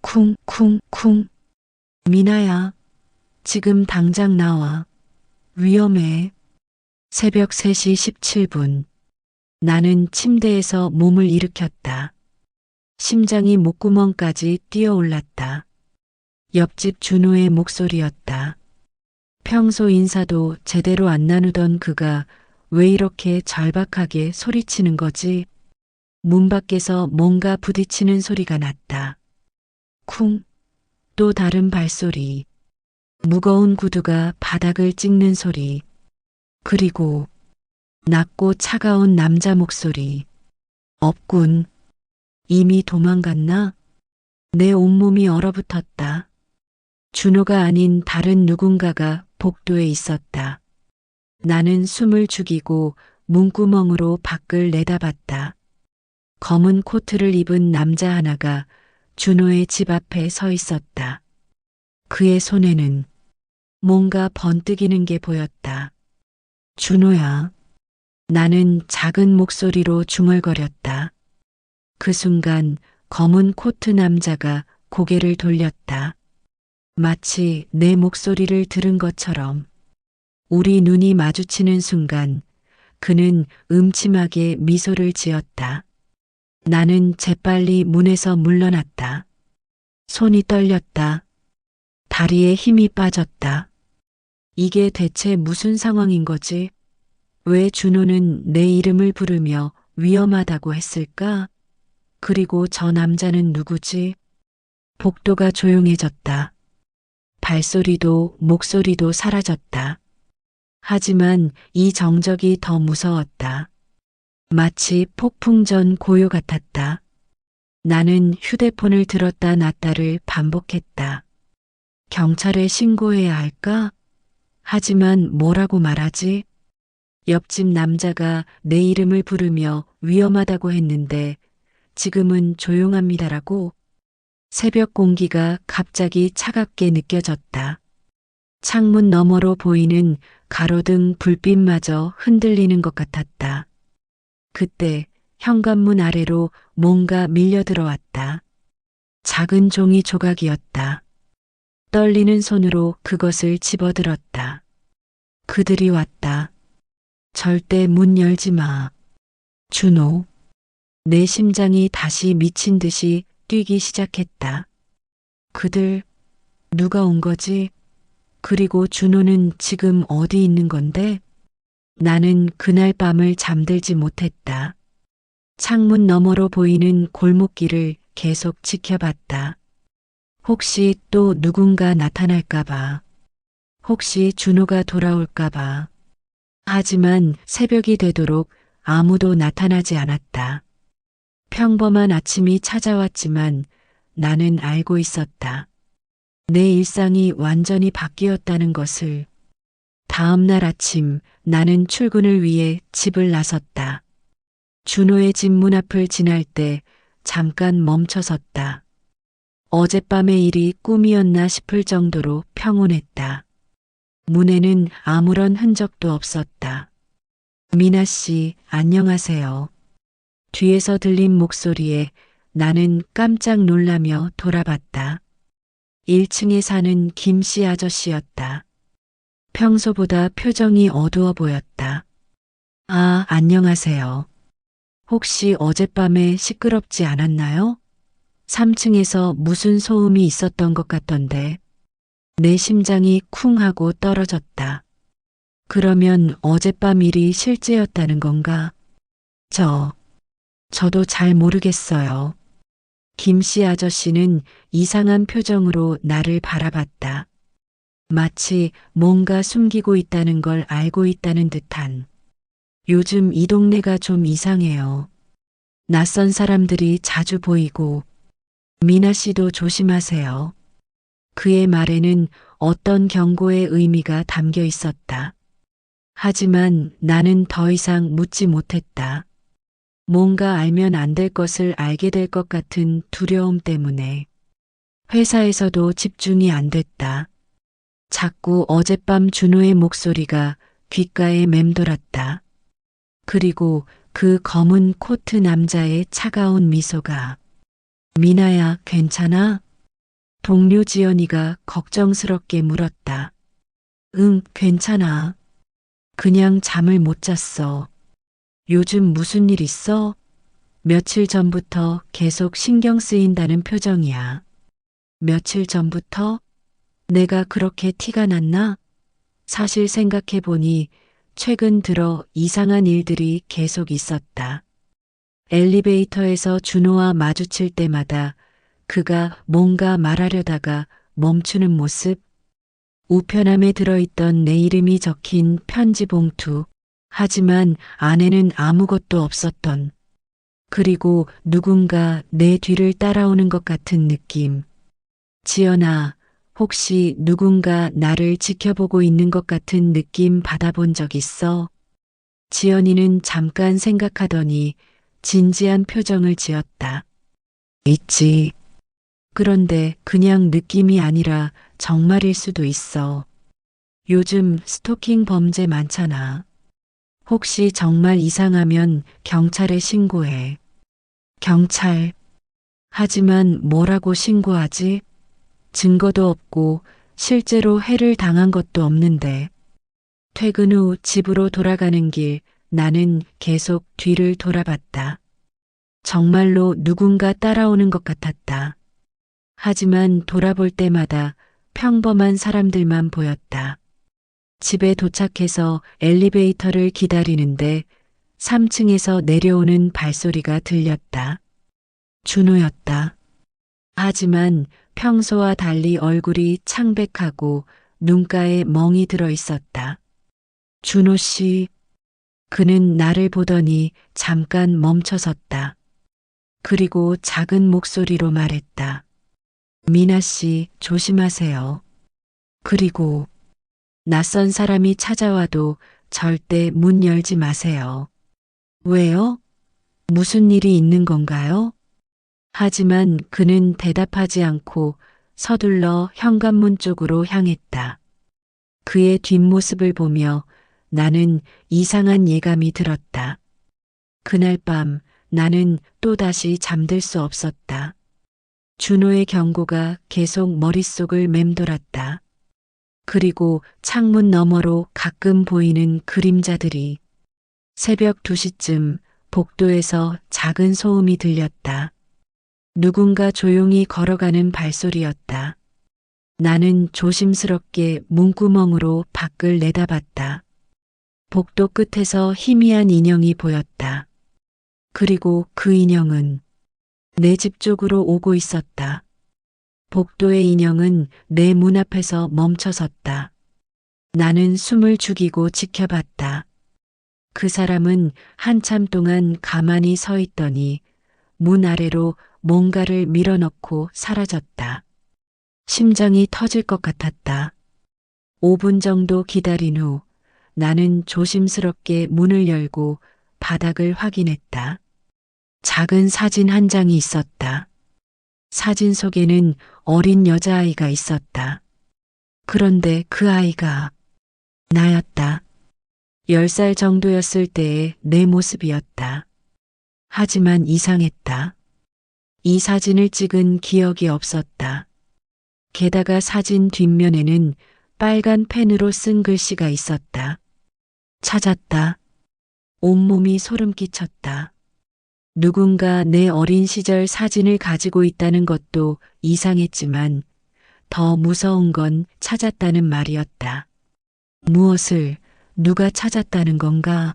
쿵쿵쿵. 미나야, 지금 당장 나와. 위험해. 새벽 3시 17분. 나는 침대에서 몸을 일으켰다. 심장이 목구멍까지 뛰어올랐다. 옆집 준호의 목소리였다. 평소 인사도 제대로 안 나누던 그가 왜 이렇게 절박하게 소리치는 거지? 문 밖에서 뭔가 부딪히는 소리가 났다. 쿵. 또 다른 발소리. 무거운 구두가 바닥을 찍는 소리. 그리고 낮고 차가운 남자 목소리. 없군. 이미 도망갔나? 내 온몸이 얼어붙었다. 준호가 아닌 다른 누군가가 복도에 있었다. 나는 숨을 죽이고 문구멍으로 밖을 내다봤다. 검은 코트를 입은 남자 하나가 준호의 집 앞에 서 있었다. 그의 손에는 뭔가 번뜩이는 게 보였다. 준호야. 나는 작은 목소리로 중얼거렸다. 그 순간 검은 코트 남자가 고개를 돌렸다. 마치 내 목소리를 들은 것처럼. 우리 눈이 마주치는 순간 그는 음침하게 미소를 지었다. 나는 재빨리 문에서 물러났다. 손이 떨렸다. 다리에 힘이 빠졌다. 이게 대체 무슨 상황인 거지? 왜 준호는 내 이름을 부르며 위험하다고 했을까? 그리고 저 남자는 누구지? 복도가 조용해졌다. 발소리도 목소리도 사라졌다. 하지만 이 정적이 더 무서웠다. 마치 폭풍 전 고요 같았다. 나는 휴대폰을 들었다 놨다를 반복했다. 경찰에 신고해야 할까? 하지만 뭐라고 말하지? 옆집 남자가 내 이름을 부르며 위험하다고 했는데 지금은 조용합니다라고. 새벽 공기가 갑자기 차갑게 느껴졌다. 창문 너머로 보이는 가로등 불빛마저 흔들리는 것 같았다. 그때 현관문 아래로 뭔가 밀려 들어왔다. 작은 종이 조각이었다. 떨리는 손으로 그것을 집어들었다. 그들이 왔다. 절대 문 열지 마. 준호. 내 심장이 다시 미친 듯이 뛰기 시작했다. 그들, 누가 온 거지? 그리고 준호는 지금 어디 있는 건데? 나는 그날 밤을 잠들지 못했다. 창문 너머로 보이는 골목길을 계속 지켜봤다. 혹시 또 누군가 나타날까봐. 혹시 준호가 돌아올까봐. 하지만 새벽이 되도록 아무도 나타나지 않았다. 평범한 아침이 찾아왔지만 나는 알고 있었다. 내 일상이 완전히 바뀌었다는 것을. 다음 날 아침 나는 출근을 위해 집을 나섰다. 준호의 집 문 앞을 지날 때 잠깐 멈춰섰다. 어젯밤의 일이 꿈이었나 싶을 정도로 평온했다. 문에는 아무런 흔적도 없었다. 미나 씨, 안녕하세요. 뒤에서 들린 목소리에 나는 깜짝 놀라며 돌아봤다. 1층에 사는 김 씨 아저씨였다. 평소보다 표정이 어두워 보였다. 아, 안녕하세요. 혹시 어젯밤에 시끄럽지 않았나요? 3층에서 무슨 소음이 있었던 것 같던데. 내 심장이 쿵 하고 떨어졌다. 그러면 어젯밤 일이 실제였다는 건가? 저도 잘 모르겠어요. 김 씨 아저씨는 이상한 표정으로 나를 바라봤다. 마치 뭔가 숨기고 있다는 걸 알고 있다는 듯한. 요즘 이 동네가 좀 이상해요. 낯선 사람들이 자주 보이고. 미나 씨도 조심하세요. 그의 말에는 어떤 경고의 의미가 담겨 있었다. 하지만 나는 더 이상 묻지 못했다. 뭔가 알면 안 될 것을 알게 될 것 같은 두려움 때문에. 회사에서도 집중이 안 됐다. 자꾸 어젯밤 준호의 목소리가 귓가에 맴돌았다. 그리고 그 검은 코트 남자의 차가운 미소가. 미나야, 괜찮아? 동료 지연이가 걱정스럽게 물었다. 응, 괜찮아. 그냥 잠을 못 잤어. 요즘 무슨 일 있어? 며칠 전부터 계속 신경 쓰인다는 표정이야. 며칠 전부터? 내가 그렇게 티가 났나? 사실 생각해보니 최근 들어 이상한 일들이 계속 있었다. 엘리베이터에서 준호와 마주칠 때마다 그가 뭔가 말하려다가 멈추는 모습, 우편함에 들어있던 내 이름이 적힌 편지 봉투, 하지만 안에는 아무것도 없었던, 그리고 누군가 내 뒤를 따라오는 것 같은 느낌. 지연아, 혹시 누군가 나를 지켜보고 있는 것 같은 느낌 받아본 적 있어? 지연이는 잠깐 생각하더니 진지한 표정을 지었다. 있지. 그런데 그냥 느낌이 아니라 정말일 수도 있어. 요즘 스토킹 범죄 많잖아. 혹시 정말 이상하면 경찰에 신고해. 경찰. 하지만 뭐라고 신고하지? 증거도 없고 실제로 해를 당한 것도 없는데. 퇴근 후 집으로 돌아가는 길 나는 계속 뒤를 돌아봤다. 정말로 누군가 따라오는 것 같았다. 하지만 돌아볼 때마다 평범한 사람들만 보였다. 집에 도착해서 엘리베이터를 기다리는데 3층에서 내려오는 발소리가 들렸다. 준호였다. 하지만 평소와 달리 얼굴이 창백하고 눈가에 멍이 들어 있었다. 준호 씨. 그는 나를 보더니 잠깐 멈춰섰다. 그리고 작은 목소리로 말했다. 미나 씨, 조심하세요. 그리고 낯선 사람이 찾아와도 절대 문 열지 마세요. 왜요? 무슨 일이 있는 건가요? 하지만 그는 대답하지 않고 서둘러 현관문 쪽으로 향했다. 그의 뒷모습을 보며 나는 이상한 예감이 들었다. 그날 밤 나는 또다시 잠들 수 없었다. 준호의 경고가 계속 머릿속을 맴돌았다. 그리고 창문 너머로 가끔 보이는 그림자들이. 새벽 2시쯤 복도에서 작은 소음이 들렸다. 누군가 조용히 걸어가는 발소리였다. 나는 조심스럽게 문구멍으로 밖을 내다봤다. 복도 끝에서 희미한 인형이 보였다. 그리고 그 인형은 내 집 쪽으로 오고 있었다. 복도의 인형은 내 문 앞에서 멈춰섰다. 나는 숨을 죽이고 지켜봤다. 그 사람은 한참 동안 가만히 서 있더니 문 아래로 뭔가를 밀어넣고 사라졌다. 심장이 터질 것 같았다. 5분 정도 기다린 후 나는 조심스럽게 문을 열고 바닥을 확인했다. 작은 사진 한 장이 있었다. 사진 속에는 어린 여자아이가 있었다. 그런데 그 아이가 나였다. 10살 정도였을 때의 내 모습이었다. 하지만 이상했다. 이 사진을 찍은 기억이 없었다. 게다가 사진 뒷면에는 빨간 펜으로 쓴 글씨가 있었다. 찾았다. 온몸이 소름 끼쳤다. 누군가 내 어린 시절 사진을 가지고 있다는 것도 이상했지만 더 무서운 건 찾았다는 말이었다. 무엇을, 누가 찾았다는 건가?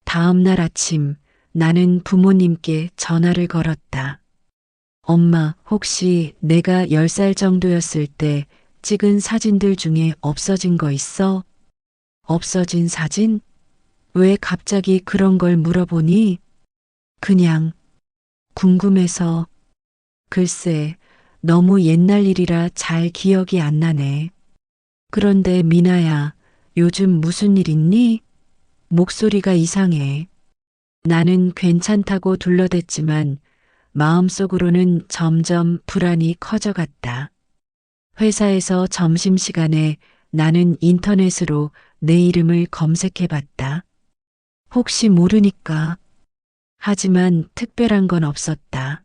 다음 날 아침 나는 부모님께 전화를 걸었다. 엄마, 혹시 내가 10살 정도였을 때 찍은 사진들 중에 없어진 거 있어? 없어진 사진? 왜 갑자기 그런 걸 물어보니? 그냥 궁금해서. 글쎄, 너무 옛날 일이라 잘 기억이 안 나네. 그런데 미나야, 요즘 무슨 일 있니? 목소리가 이상해. 나는 괜찮다고 둘러댔지만 마음속으로는 점점 불안이 커져갔다. 회사에서 점심시간에 나는 인터넷으로 내 이름을 검색해봤다. 혹시 모르니까. 하지만 특별한 건 없었다.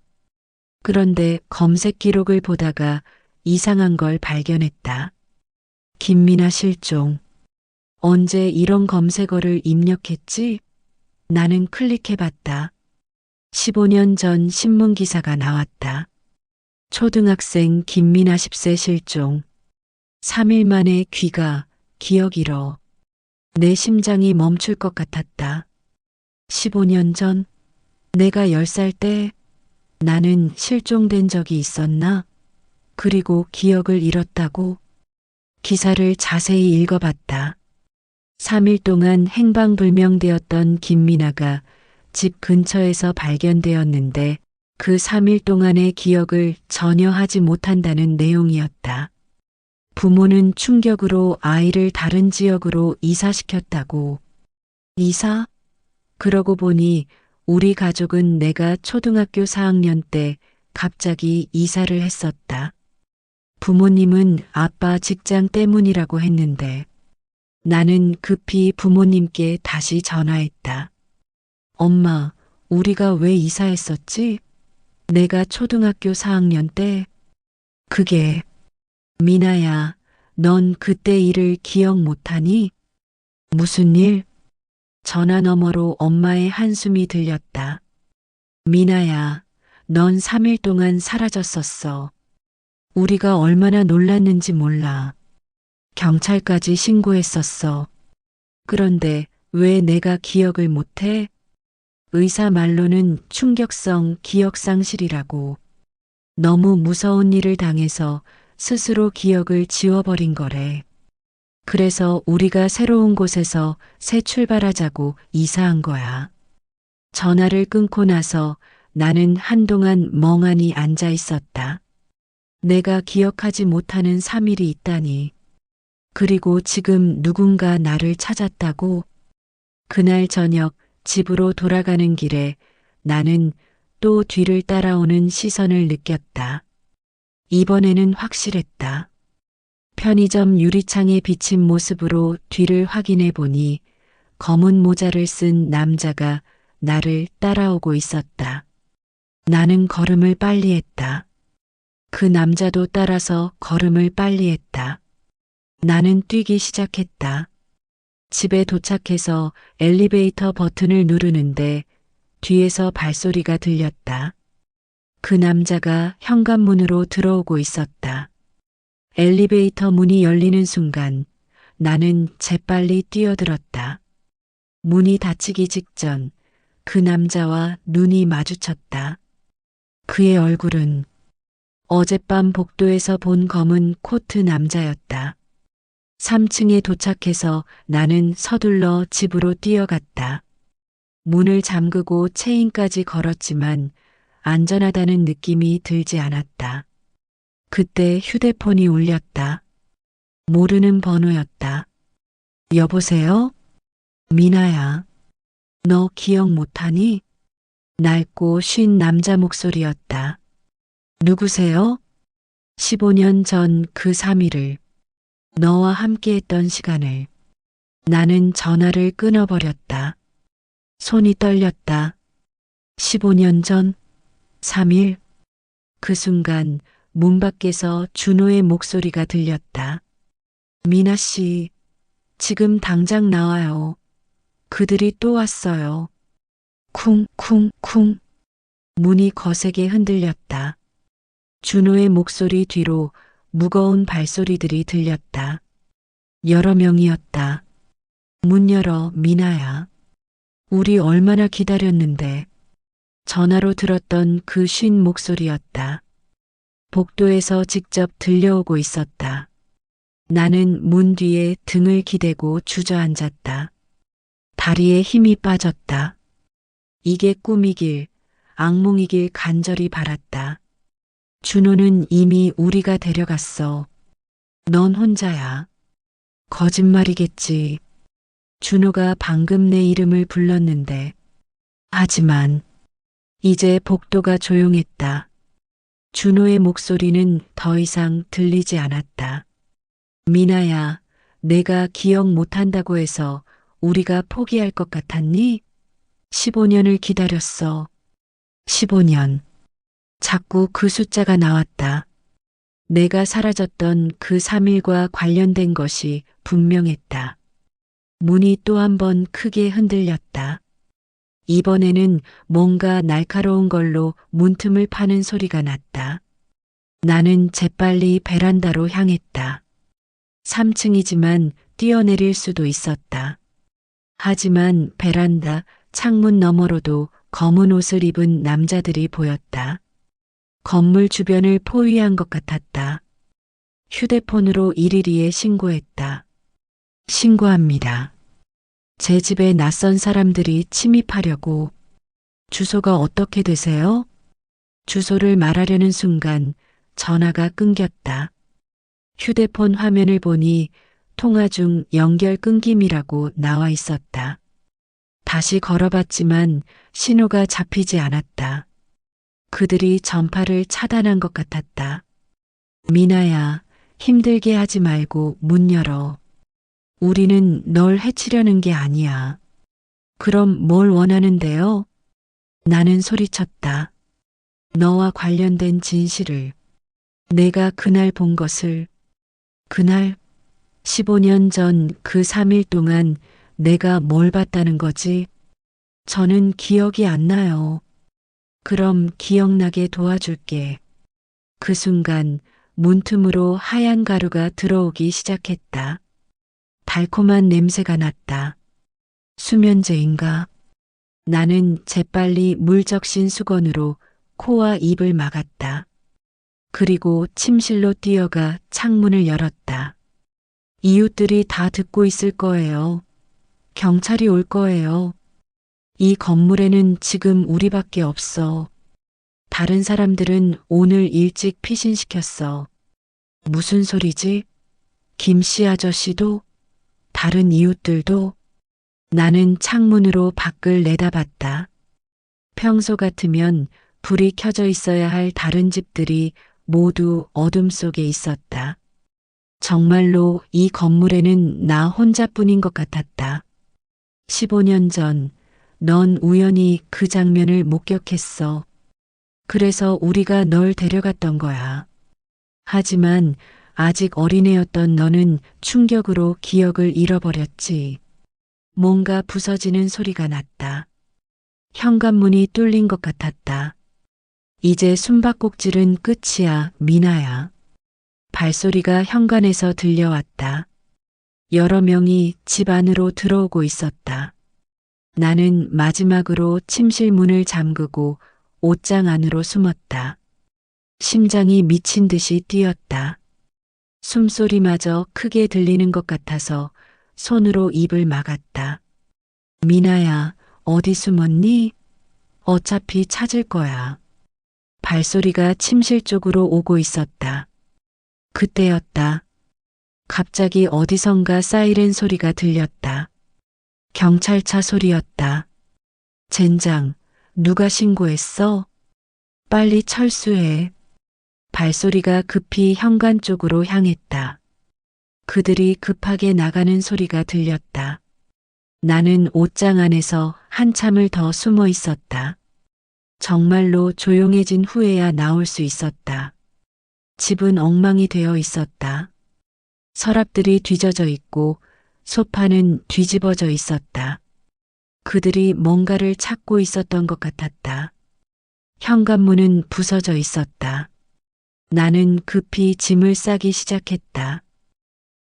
그런데 검색 기록을 보다가 이상한 걸 발견했다. 김미나 실종. 언제 이런 검색어를 입력했지? 나는 클릭해봤다. 15년 전 신문 기사가 나왔다. 초등학생 김미나 10세 실종. 3일 만에 귀가, 기억 잃어. 내 심장이 멈출 것 같았다. 15년 전, 내가 10살 때 나는 실종된 적이 있었나? 그리고 기억을 잃었다고? 기사를 자세히 읽어봤다. 3일 동안 행방불명되었던 김미나가 집 근처에서 발견되었는데 그 3일 동안의 기억을 전혀 하지 못한다는 내용이었다. 부모는 충격으로 아이를 다른 지역으로 이사시켰다고. 이사? 그러고 보니 우리 가족은 내가 초등학교 4학년 때 갑자기 이사를 했었다. 부모님은 아빠 직장 때문이라고 했는데 나는 급히 부모님께 다시 전화했다. 엄마, 우리가 왜 이사했었지? 내가 초등학교 4학년 때? 그게, 미나야, 넌 그때 일을 기억 못하니? 무슨 일? 전화 너머로 엄마의 한숨이 들렸다. 미나야, 넌 3일 동안 사라졌었어. 우리가 얼마나 놀랐는지 몰라. 경찰까지 신고했었어. 그런데 왜 내가 기억을 못해? 의사 말로는 충격성 기억상실이라고. 너무 무서운 일을 당해서 스스로 기억을 지워버린 거래. 그래서 우리가 새로운 곳에서 새 출발하자고 이사한 거야. 전화를 끊고 나서 나는 한동안 멍하니 앉아 있었다. 내가 기억하지 못하는 3일이 있다니. 그리고 지금 누군가 나를 찾았다고. 그날 저녁 집으로 돌아가는 길에 나는 또 뒤를 따라오는 시선을 느꼈다. 이번에는 확실했다. 편의점 유리창에 비친 모습으로 뒤를 확인해 보니 검은 모자를 쓴 남자가 나를 따라오고 있었다. 나는 걸음을 빨리 했다. 그 남자도 따라서 걸음을 빨리 했다. 나는 뛰기 시작했다. 집에 도착해서 엘리베이터 버튼을 누르는데 뒤에서 발소리가 들렸다. 그 남자가 현관문으로 들어오고 있었다. 엘리베이터 문이 열리는 순간 나는 재빨리 뛰어들었다. 문이 닫히기 직전 그 남자와 눈이 마주쳤다. 그의 얼굴은 어젯밤 복도에서 본 검은 코트 남자였다. 3층에 도착해서 나는 서둘러 집으로 뛰어갔다. 문을 잠그고 체인까지 걸었지만 안전하다는 느낌이 들지 않았다. 그때 휴대폰이 울렸다. 모르는 번호였다. 여보세요? 미나야. 너 기억 못하니? 낡고 쉰 남자 목소리였다. 누구세요? 15년 전 그 3일을, 너와 함께했던 시간을. 나는 전화를 끊어버렸다. 손이 떨렸다. 15년 전 3일. 그 순간 문 밖에서 준호의 목소리가 들렸다. 미나 씨, 지금 당장 나와요. 그들이 또 왔어요. 쿵쿵쿵. 문이 거세게 흔들렸다. 준호의 목소리 뒤로 무거운 발소리들이 들렸다. 여러 명이었다. 문 열어, 미나야. 우리 얼마나 기다렸는데. 전화로 들었던 그 쉰 목소리였다. 복도에서 직접 들려오고 있었다. 나는 문 뒤에 등을 기대고 주저앉았다. 다리에 힘이 빠졌다. 이게 꿈이길, 악몽이길 간절히 바랐다. 준호는 이미 우리가 데려갔어. 넌 혼자야. 거짓말이겠지. 준호가 방금 내 이름을 불렀는데. 하지만 이제 복도가 조용했다. 준호의 목소리는 더 이상 들리지 않았다. 미나야, 내가 기억 못한다고 해서 우리가 포기할 것 같았니? 15년을 기다렸어. 15년. 자꾸 그 숫자가 나왔다. 내가 사라졌던 그 3일과 관련된 것이 분명했다. 문이 또 한 번 크게 흔들렸다. 이번에는 뭔가 날카로운 걸로 문틈을 파는 소리가 났다. 나는 재빨리 베란다로 향했다. 3층이지만 뛰어내릴 수도 있었다. 하지만 베란다 창문 너머로도 검은 옷을 입은 남자들이 보였다. 건물 주변을 포위한 것 같았다. 휴대폰으로 112에 신고했다. 신고합니다. 제 집에 낯선 사람들이 침입하려고. 주소가 어떻게 되세요? 주소를 말하려는 순간 전화가 끊겼다. 휴대폰 화면을 보니 통화 중 연결 끊김이라고 나와 있었다. 다시 걸어봤지만 신호가 잡히지 않았다. 그들이 전파를 차단한 것 같았다. 미나야, 힘들게 하지 말고 문 열어. 우리는 널 해치려는 게 아니야. 그럼 뭘 원하는데요? 나는 소리쳤다. 너와 관련된 진실을. 내가 그날 본 것을. 그날 15년 전 그 3일 동안 내가 뭘 봤다는 거지? 저는 기억이 안 나요. 그럼 기억나게 도와줄게. 그 순간 문틈으로 하얀 가루가 들어오기 시작했다. 달콤한 냄새가 났다. 수면제인가? 나는 재빨리 물 적신 수건으로 코와 입을 막았다. 그리고 침실로 뛰어가 창문을 열었다. 이웃들이 다 듣고 있을 거예요. 경찰이 올 거예요. 이 건물에는 지금 우리밖에 없어. 다른 사람들은 오늘 일찍 피신시켰어. 무슨 소리지? 김씨 아저씨도? 다른 이웃들도? 나는 창문으로 밖을 내다봤다. 평소 같으면 불이 켜져 있어야 할 다른 집들이 모두 어둠 속에 있었다. 정말로 이 건물에는 나 혼자뿐인 것 같았다. 15년 전, 넌 우연히 그 장면을 목격했어. 그래서 우리가 널 데려갔던 거야. 하지만 아직 어린애였던 너는 충격으로 기억을 잃어버렸지. 뭔가 부서지는 소리가 났다. 현관문이 뚫린 것 같았다. 이제 숨바꼭질은 끝이야, 미나야. 발소리가 현관에서 들려왔다. 여러 명이 집 안으로 들어오고 있었다. 나는 마지막으로 침실 문을 잠그고 옷장 안으로 숨었다. 심장이 미친 듯이 뛰었다. 숨소리마저 크게 들리는 것 같아서 손으로 입을 막았다. 미나야, 어디 숨었니? 어차피 찾을 거야. 발소리가 침실 쪽으로 오고 있었다. 그때였다. 갑자기 어디선가 사이렌 소리가 들렸다. 경찰차 소리였다. 젠장, 누가 신고했어? 빨리 철수해. 발소리가 급히 현관 쪽으로 향했다. 그들이 급하게 나가는 소리가 들렸다. 나는 옷장 안에서 한참을 더 숨어 있었다. 정말로 조용해진 후에야 나올 수 있었다. 집은 엉망이 되어 있었다. 서랍들이 뒤져져 있고 소파는 뒤집어져 있었다. 그들이 뭔가를 찾고 있었던 것 같았다. 현관문은 부서져 있었다. 나는 급히 짐을 싸기 시작했다.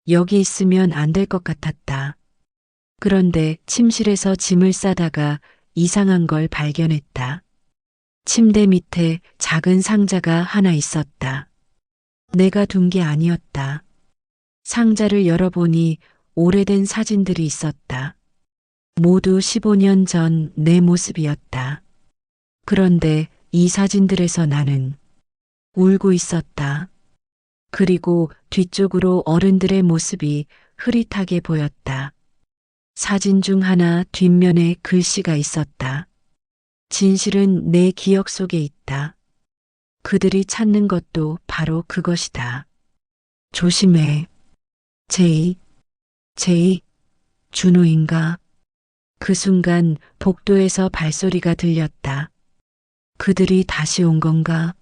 여기 있으면 안 될 것 같았다. 그런데 침실에서 짐을 싸다가 이상한 걸 발견했다. 침대 밑에 작은 상자가 하나 있었다. 내가 둔 게 아니었다. 상자를 열어보니 오래된 사진들이 있었다. 모두 15년 전 내 모습이었다. 그런데 이 사진들에서 나는 울고 있었다. 그리고 뒤쪽으로 어른들의 모습이 흐릿하게 보였다. 사진 중 하나 뒷면에 글씨가 있었다. 진실은 내 기억 속에 있다. 그들이 찾는 것도 바로 그것이다. 조심해. 제이, 준호인가? 그 순간 복도에서 발소리가 들렸다. 그들이 다시 온 건가?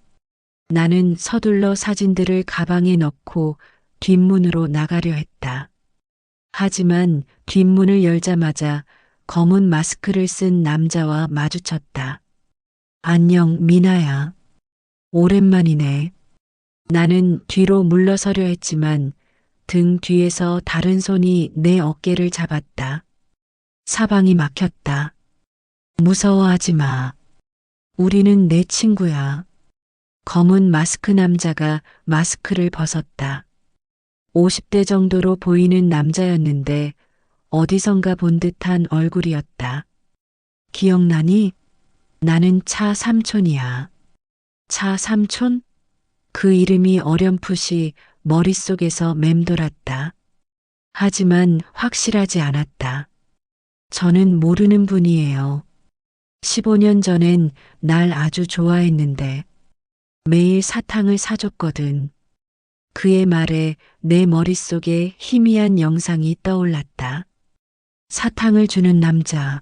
나는 서둘러 사진들을 가방에 넣고 뒷문으로 나가려 했다. 하지만 뒷문을 열자마자 검은 마스크를 쓴 남자와 마주쳤다. 안녕, 미나야. 오랜만이네. 나는 뒤로 물러서려 했지만 등 뒤에서 다른 손이 내 어깨를 잡았다. 사방이 막혔다. 무서워하지 마. 우리는 내 친구야. 검은 마스크 남자가 마스크를 벗었다. 50대 정도로 보이는 남자였는데 어디선가 본 듯한 얼굴이었다. 기억나니? 나는 차 삼촌이야. 차 삼촌? 그 이름이 어렴풋이 머릿속에서 맴돌았다. 하지만 확실하지 않았다. 저는 모르는 분이에요. 15년 전엔 날 아주 좋아했는데 매일 사탕을 사줬거든. 그의 말에 내 머릿속에 희미한 영상이 떠올랐다. 사탕을 주는 남자.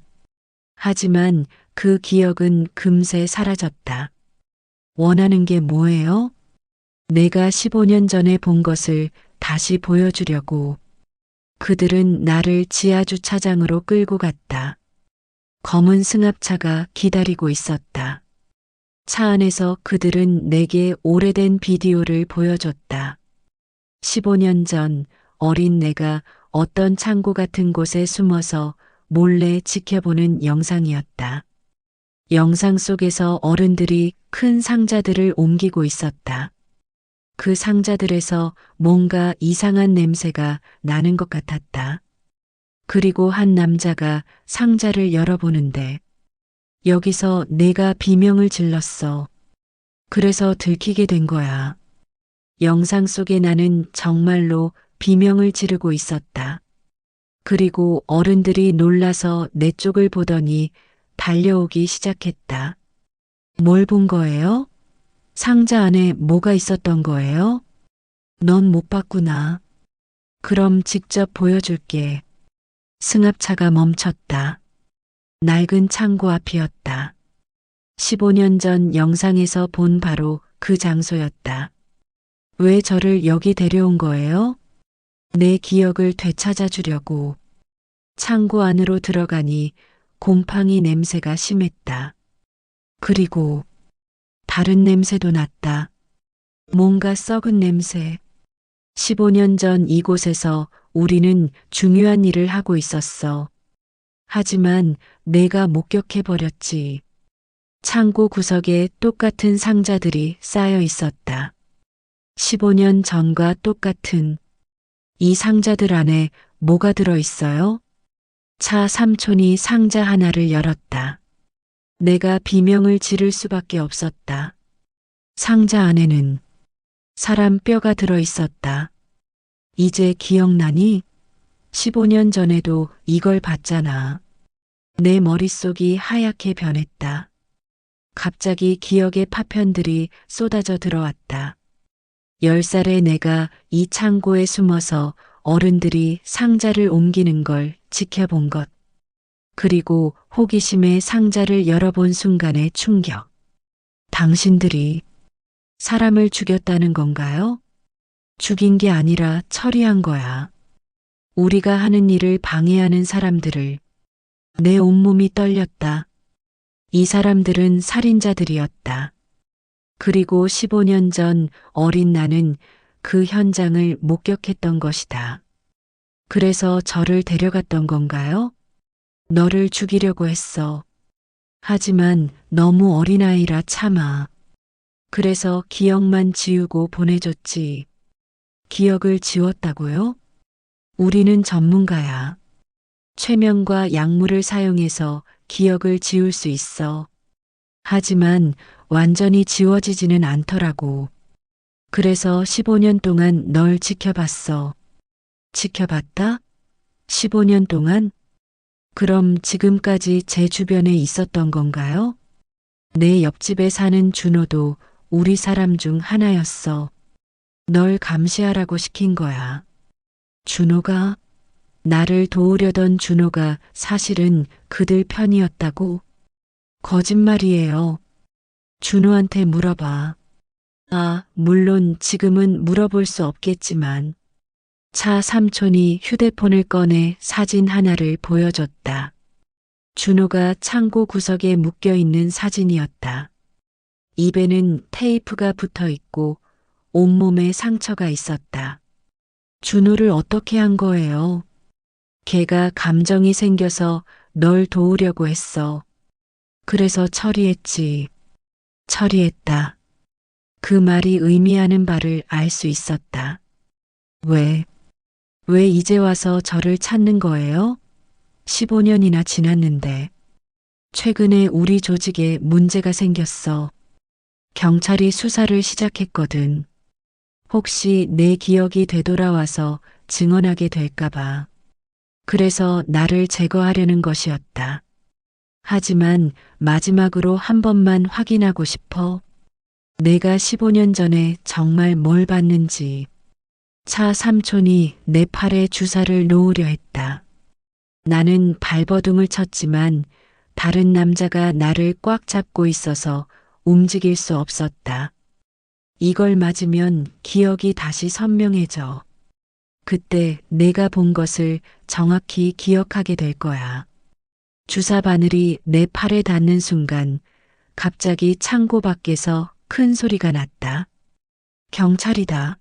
하지만 그 기억은 금세 사라졌다. 원하는 게 뭐예요? 내가 15년 전에 본 것을 다시 보여주려고. 그들은 나를 지하주차장으로 끌고 갔다. 검은 승합차가 기다리고 있었다. 차 안에서 그들은 내게 오래된 비디오를 보여줬다. 15년 전 어린 내가 어떤 창고 같은 곳에 숨어서 몰래 지켜보는 영상이었다. 영상 속에서 어른들이 큰 상자들을 옮기고 있었다. 그 상자들에서 뭔가 이상한 냄새가 나는 것 같았다. 그리고 한 남자가 상자를 열어보는데 여기서 내가 비명을 질렀어. 그래서 들키게 된 거야. 영상 속에 나는 정말로 비명을 지르고 있었다. 그리고 어른들이 놀라서 내 쪽을 보더니 달려오기 시작했다. 뭘 본 거예요? 상자 안에 뭐가 있었던 거예요? 넌 못 봤구나. 그럼 직접 보여줄게. 승합차가 멈췄다. 낡은 창고 앞이었다. 15년 전 영상에서 본 바로 그 장소였다. 왜 저를 여기 데려온 거예요? 내 기억을 되찾아 주려고. 창고 안으로 들어가니 곰팡이 냄새가 심했다. 그리고 다른 냄새도 났다. 뭔가 썩은 냄새. 15년 전 이곳에서 우리는 중요한 일을 하고 있었어. 하지만 내가 목격해버렸지. 창고 구석에 똑같은 상자들이 쌓여 있었다. 15년 전과 똑같은. 이 상자들 안에 뭐가 들어있어요? 차 삼촌이 상자 하나를 열었다. 내가 비명을 지를 수밖에 없었다. 상자 안에는 사람 뼈가 들어있었다. 이제 기억나니? 15년 전에도 이걸 봤잖아. 내 머릿속이 하얗게 변했다. 갑자기 기억의 파편들이 쏟아져 들어왔다. 10살의 내가 이 창고에 숨어서 어른들이 상자를 옮기는 걸 지켜본 것. 그리고 호기심에 상자를 열어본 순간의 충격. 당신들이 사람을 죽였다는 건가요? 죽인 게 아니라 처리한 거야. 우리가 하는 일을 방해하는 사람들을. 내 온몸이 떨렸다. 이 사람들은 살인자들이었다. 그리고 15년 전 어린 나는 그 현장을 목격했던 것이다. 그래서 저를 데려갔던 건가요? 너를 죽이려고 했어. 하지만 너무 어린아이라 참아. 그래서 기억만 지우고 보내줬지. 기억을 지웠다고요? 우리는 전문가야. 최면과 약물을 사용해서 기억을 지울 수 있어. 하지만 완전히 지워지지는 않더라고. 그래서 15년 동안 널 지켜봤어. 지켜봤다? 15년 동안? 그럼 지금까지 제 주변에 있었던 건가요? 내 옆집에 사는 준호도 우리 사람 중 하나였어. 널 감시하라고 시킨 거야. 준호가? 나를 도우려던 준호가 사실은 그들 편이었다고? 거짓말이에요. 준호한테 물어봐. 물론 지금은 물어볼 수 없겠지만 차 삼촌이 휴대폰을 꺼내 사진 하나를 보여줬다. 준호가 창고 구석에 묶여 있는 사진이었다. 입에는 테이프가 붙어 있고 온몸에 상처가 있었다. 준호를 어떻게 한 거예요? 걔가 감정이 생겨서 널 도우려고 했어. 그래서 처리했지. 처리했다. 그 말이 의미하는 바를 알 수 있었다. 왜 이제 와서 저를 찾는 거예요? 15년이나 지났는데. 최근에 우리 조직에 문제가 생겼어. 경찰이 수사를 시작했거든. 혹시 내 기억이 되돌아와서 증언하게 될까봐. 그래서 나를 제거하려는 것이었다. 하지만 마지막으로 한 번만 확인하고 싶어. 내가 15년 전에 정말 뭘 봤는지. 차 삼촌이 내 팔에 주사를 놓으려 했다. 나는 발버둥을 쳤지만 다른 남자가 나를 꽉 잡고 있어서 움직일 수 없었다. 이걸 맞으면 기억이 다시 선명해져. 그때 내가 본 것을 정확히 기억하게 될 거야. 주사 바늘이 내 팔에 닿는 순간 갑자기 창고 밖에서 큰 소리가 났다. 경찰이다.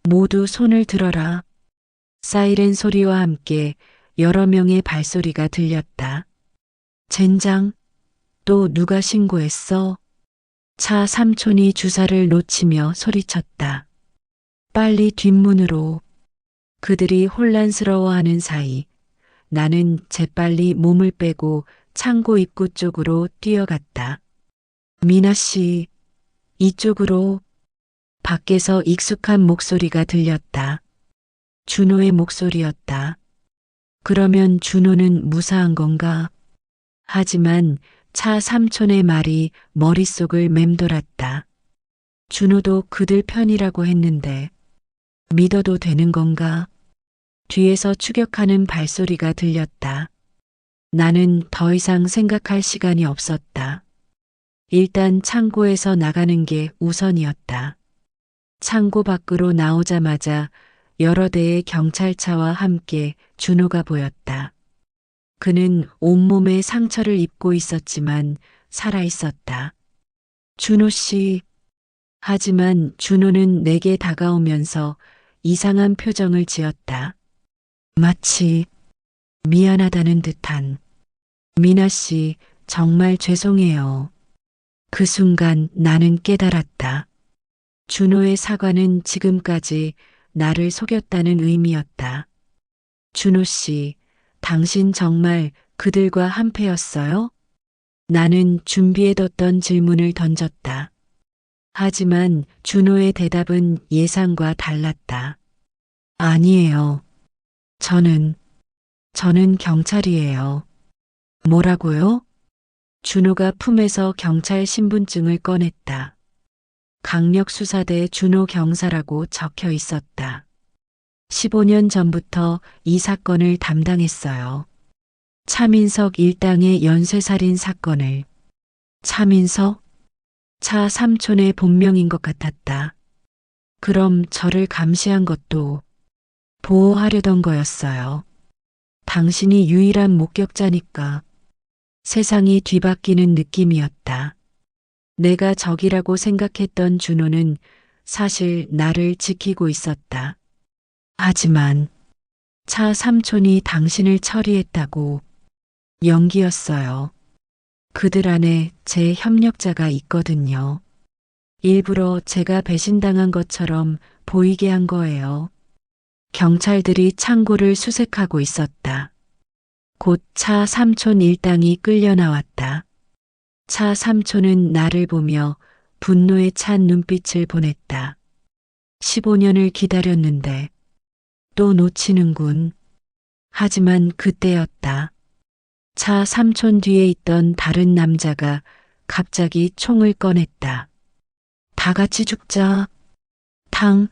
모두 손을 들어라. 사이렌 소리와 함께 여러 명의 발소리가 들렸다. 젠장, 또 누가 신고했어? 차 삼촌이 주사를 놓치며 소리쳤다. 빨리 뒷문으로. 그들이 혼란스러워하는 사이 나는 재빨리 몸을 빼고 창고 입구 쪽으로 뛰어갔다. 미나 씨, 이쪽으로. 밖에서 익숙한 목소리가 들렸다. 준호의 목소리였다. 그러면 준호는 무사한 건가? 하지만 차 삼촌의 말이 머릿속을 맴돌았다. 준호도 그들 편이라고 했는데 믿어도 되는 건가? 뒤에서 추격하는 발소리가 들렸다. 나는 더 이상 생각할 시간이 없었다. 일단 창고에서 나가는 게 우선이었다. 창고 밖으로 나오자마자 여러 대의 경찰차와 함께 준호가 보였다. 그는 온몸에 상처를 입고 있었지만 살아 있었다. 준호 씨. 하지만 준호는 내게 다가오면서 이상한 표정을 지었다. 마치 미안하다는 듯한. 미나 씨, 정말 죄송해요. 그 순간 나는 깨달았다. 준호의 사과는 지금까지 나를 속였다는 의미였다. 준호 씨, 당신 정말 그들과 한패였어요? 나는 준비해뒀던 질문을 던졌다. 하지만 준호의 대답은 예상과 달랐다. 아니에요. 저는 경찰이에요. 뭐라고요? 준호가 품에서 경찰 신분증을 꺼냈다. 강력수사대 준호 경사라고 적혀 있었다. 15년 전부터 이 사건을 담당했어요. 차민석 일당의 연쇄살인 사건을. 차민석? 차 삼촌의 본명인 것 같았다. 그럼 저를 감시한 것도 보호하려던 거였어요. 당신이 유일한 목격자니까. 세상이 뒤바뀌는 느낌이었다. 내가 적이라고 생각했던 준호는 사실 나를 지키고 있었다. 하지만 차 삼촌이 당신을 처리했다고. 연기였어요. 그들 안에 제 협력자가 있거든요. 일부러 제가 배신당한 것처럼 보이게 한 거예요. 경찰들이 창고를 수색하고 있었다. 곧 차 삼촌 일당이 끌려 나왔다. 차 삼촌은 나를 보며 분노에 찬 눈빛을 보냈다. 15년을 기다렸는데 또 놓치는군. 하지만 그때였다. 차 삼촌 뒤에 있던 다른 남자가 갑자기 총을 꺼냈다. 다 같이 죽자. 탕.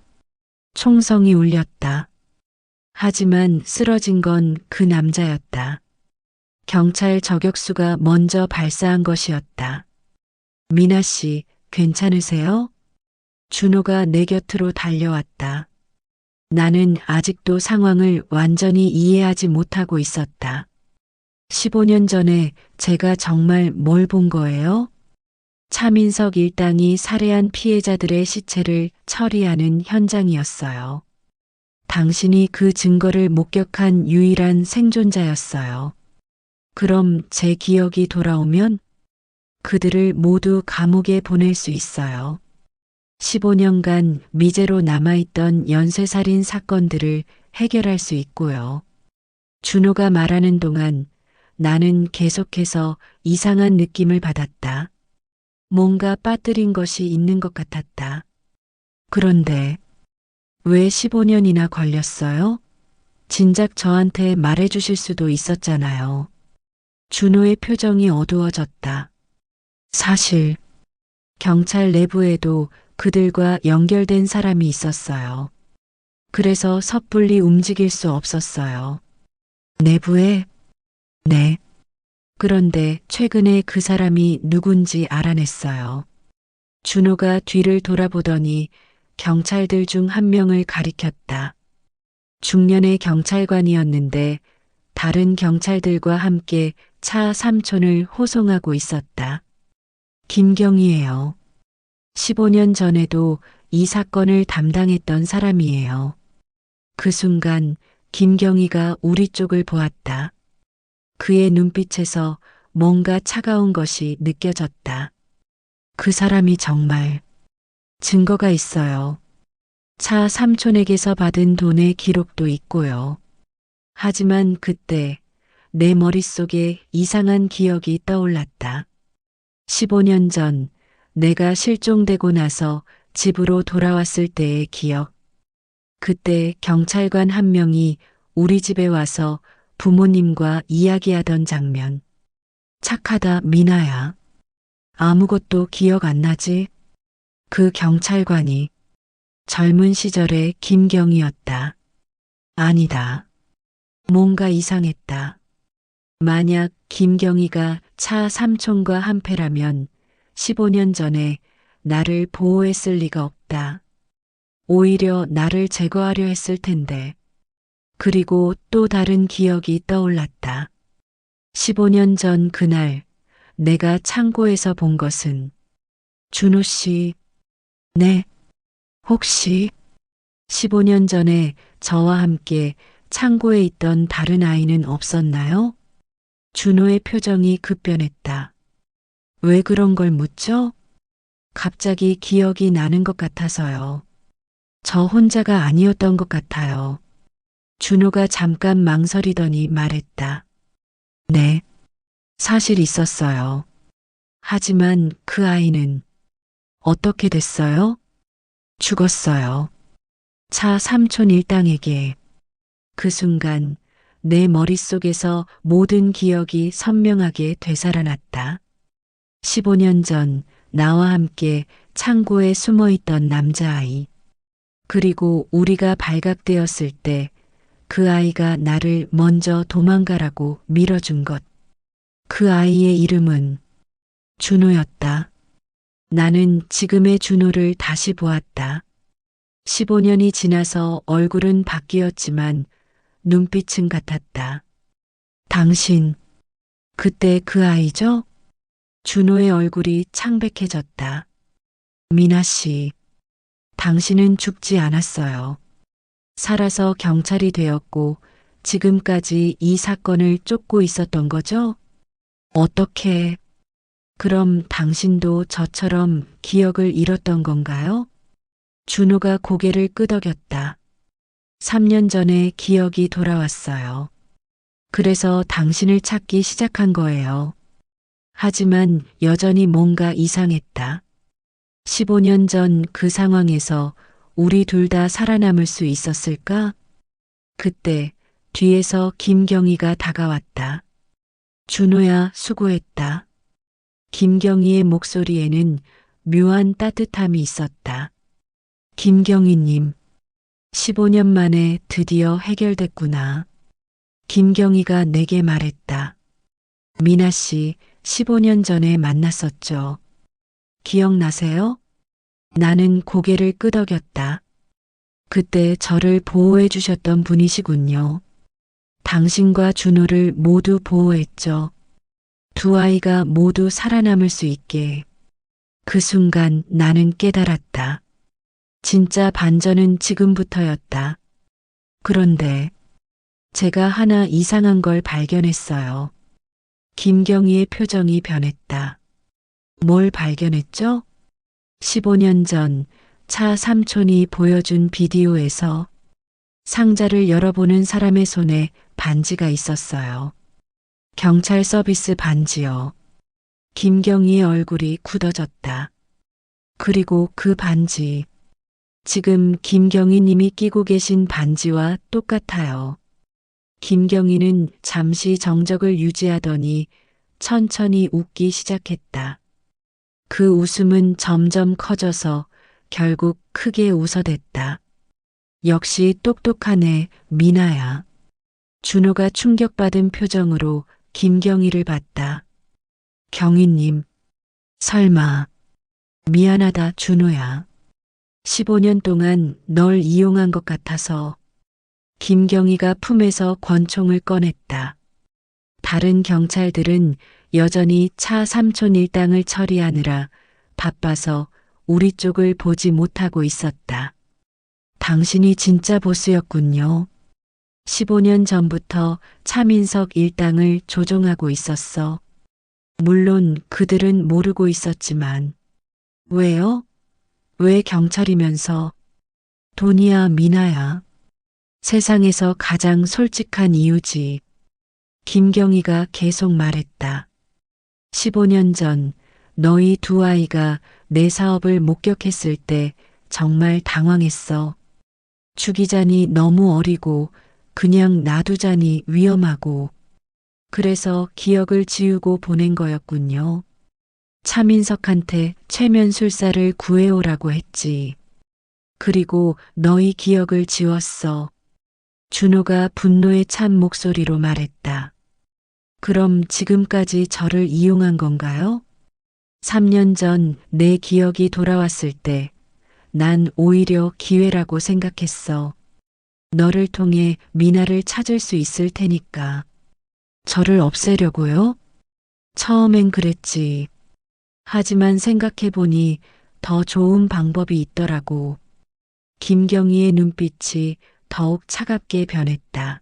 총성이 울렸다. 하지만 쓰러진 건 그 남자였다. 경찰 저격수가 먼저 발사한 것이었다. 미나 씨, 괜찮으세요? 준호가 내 곁으로 달려왔다. 나는 아직도 상황을 완전히 이해하지 못하고 있었다. 15년 전에 제가 정말 뭘 본 거예요? 차민석 일당이 살해한 피해자들의 시체를 처리하는 현장이었어요. 당신이 그 증거를 목격한 유일한 생존자였어요. 그럼 제 기억이 돌아오면 그들을 모두 감옥에 보낼 수 있어요. 15년간 미제로 남아있던 연쇄살인 사건들을 해결할 수 있고요. 준호가 말하는 동안 나는 계속해서 이상한 느낌을 받았다. 뭔가 빠뜨린 것이 있는 것 같았다. 그런데 왜 15년이나 걸렸어요? 진작 저한테 말해주실 수도 있었잖아요. 준호의 표정이 어두워졌다. 사실 경찰 내부에도 그들과 연결된 사람이 있었어요. 그래서 섣불리 움직일 수 없었어요. 내부에? 네. 그런데 최근에 그 사람이 누군지 알아냈어요. 준호가 뒤를 돌아보더니 경찰들 중 한 명을 가리켰다. 중년의 경찰관이었는데 다른 경찰들과 함께 차 삼촌을 호송하고 있었다. 김경희예요. 15년 전에도 이 사건을 담당했던 사람이에요. 그 순간 김경희가 우리 쪽을 보았다. 그의 눈빛에서 뭔가 차가운 것이 느껴졌다. 그 사람이 정말 증거가 있어요. 차 삼촌에게서 받은 돈의 기록도 있고요. 하지만 그때 내 머릿속에 이상한 기억이 떠올랐다. 15년 전 내가 실종되고 나서 집으로 돌아왔을 때의 기억. 그때 경찰관 한 명이 우리 집에 와서 부모님과 이야기하던 장면. 착하다, 미나야. 아무것도 기억 안 나지? 그 경찰관이 젊은 시절의 김경이었다. 아니다. 뭔가 이상했다. 만약 김경희가 차 삼촌과 한패라면 15년 전에 나를 보호했을 리가 없다. 오히려 나를 제거하려 했을 텐데. 그리고 또 다른 기억이 떠올랐다. 15년 전 그날 내가 창고에서 본 것은 준호 씨, 네, 혹시 15년 전에 저와 함께 창고에 있던 다른 아이는 없었나요? 준호의 표정이 급변했다. 왜 그런 걸 묻죠? 갑자기 기억이 나는 것 같아서요. 저 혼자가 아니었던 것 같아요. 준호가 잠깐 망설이더니 말했다. 네, 사실 있었어요. 하지만 그 아이는 어떻게 됐어요? 죽었어요. 차 삼촌 일당에게. 그 순간 내 머릿속에서 모든 기억이 선명하게 되살아났다. 15년 전 나와 함께 창고에 숨어 있던 남자아이. 그리고 우리가 발각되었을 때 그 아이가 나를 먼저 도망가라고 밀어준 것. 그 아이의 이름은 준호였다. 나는 지금의 준호를 다시 보았다. 15년이 지나서 얼굴은 바뀌었지만 눈빛은 같았다. 당신, 그때 그 아이죠? 준호의 얼굴이 창백해졌다. 미나 씨, 당신은 죽지 않았어요. 살아서 경찰이 되었고 지금까지 이 사건을 쫓고 있었던 거죠? 어떻게, 그럼 당신도 저처럼 기억을 잃었던 건가요? 준호가 고개를 끄덕였다. 3년 전에 기억이 돌아왔어요. 그래서 당신을 찾기 시작한 거예요. 하지만 여전히 뭔가 이상했다. 15년 전 그 상황에서 우리 둘 다 살아남을 수 있었을까? 그때 뒤에서 김경희가 다가왔다. 준호야, 수고했다. 김경희의 목소리에는 묘한 따뜻함이 있었다. 김경희님, 15년 만에 드디어 해결됐구나. 김경희가 내게 말했다. 미나 씨, 15년 전에 만났었죠. 기억나세요? 나는 고개를 끄덕였다. 그때 저를 보호해 주셨던 분이시군요. 당신과 준호를 모두 보호했죠. 두 아이가 모두 살아남을 수 있게. 그 순간 나는 깨달았다. 진짜 반전은 지금부터였다. 그런데 제가 하나 이상한 걸 발견했어요. 김경희의 표정이 변했다. 뭘 발견했죠? 15년 전 차 삼촌이 보여준 비디오에서 상자를 열어보는 사람의 손에 반지가 있었어요. 경찰 서비스 반지요. 김경희의 얼굴이 굳어졌다. 그리고 그 반지, 지금 김경희 님이 끼고 계신 반지와 똑같아요. 김경희는 잠시 정적을 유지하더니 천천히 웃기 시작했다. 그 웃음은 점점 커져서 결국 크게 웃어댔다. 역시 똑똑하네, 미나야. 준호가 충격받은 표정으로 김경희를 봤다. 경희님, 설마. 미안하다, 준호야. 15년 동안 널 이용한 것 같아서. 김경희가 품에서 권총을 꺼냈다. 다른 경찰들은 여전히 차 삼촌 일당을 처리하느라 바빠서 우리 쪽을 보지 못하고 있었다. 당신이 진짜 보스였군요. 15년 전부터 차민석 일당을 조종하고 있었어. 물론 그들은 모르고 있었지만. 왜요? 왜 경찰이면서? 돈이야, 미나야. 세상에서 가장 솔직한 이유지. 김경희가 계속 말했다. 15년 전 너희 두 아이가 내 사업을 목격했을 때 정말 당황했어. 죽이자니 너무 어리고 그냥 놔두자니 위험하고. 그래서 기억을 지우고 보낸 거였군요. 차민석한테 최면술사를 구해오라고 했지. 그리고 너희 기억을 지웠어. 준호가 분노에 찬 목소리로 말했다. 그럼 지금까지 저를 이용한 건가요? 3년 전 내 기억이 돌아왔을 때 난 오히려 기회라고 생각했어. 너를 통해 미나를 찾을 수 있을 테니까. 저를 없애려고요? 처음엔 그랬지. 하지만 생각해보니 더 좋은 방법이 있더라고. 김경희의 눈빛이 더욱 차갑게 변했다.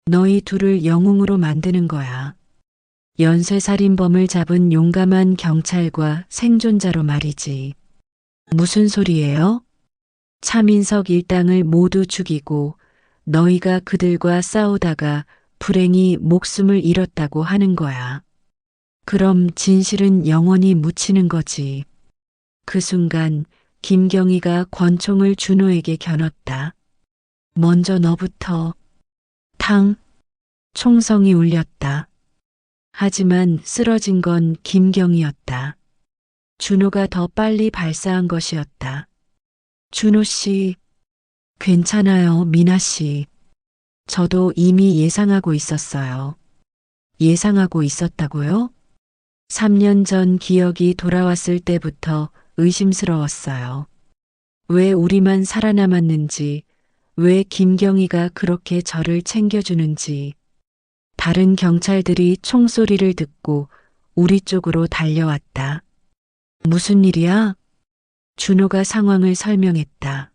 너희 둘을 영웅으로 만드는 거야. 연쇄살인범을 잡은 용감한 경찰과 생존자로 말이지. 무슨 소리예요? 차민석 일당을 모두 죽이고 너희가 그들과 싸우다가 불행히 목숨을 잃었다고 하는 거야. 그럼 진실은 영원히 묻히는 거지. 그 순간 김경희가 권총을 준호에게 겨눴다. 먼저 너부터. 탕. 총성이 울렸다. 하지만 쓰러진 건 김경희였다. 준호가 더 빨리 발사한 것이었다. 준호 씨, 괜찮아요, 미나 씨. 저도 이미 예상하고 있었어요. 예상하고 있었다고요? 3년 전 기억이 돌아왔을 때부터 의심스러웠어요. 왜 우리만 살아남았는지, 왜 김경희가 그렇게 저를 챙겨주는지. 다른 경찰들이 총소리를 듣고 우리 쪽으로 달려왔다. 무슨 일이야? 준호가 상황을 설명했다.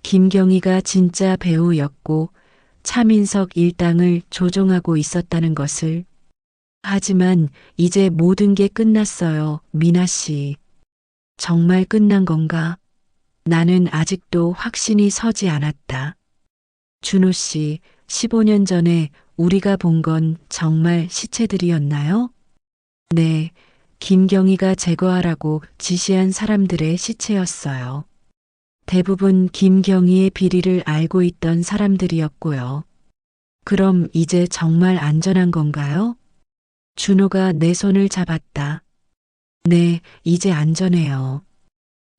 김경희가 진짜 배우였고 차민석 일당을 조종하고 있었다는 것을. 하지만 이제 모든 게 끝났어요, 미나 씨. 정말 끝난 건가? 나는 아직도 확신이 서지 않았다. 준호 씨, 15년 전에 우리가 본 건 정말 시체들이었나요? 네, 김경희가 제거하라고 지시한 사람들의 시체였어요. 대부분 김경희의 비리를 알고 있던 사람들이었고요. 그럼 이제 정말 안전한 건가요? 준호가 내 손을 잡았다. 네, 이제 안전해요.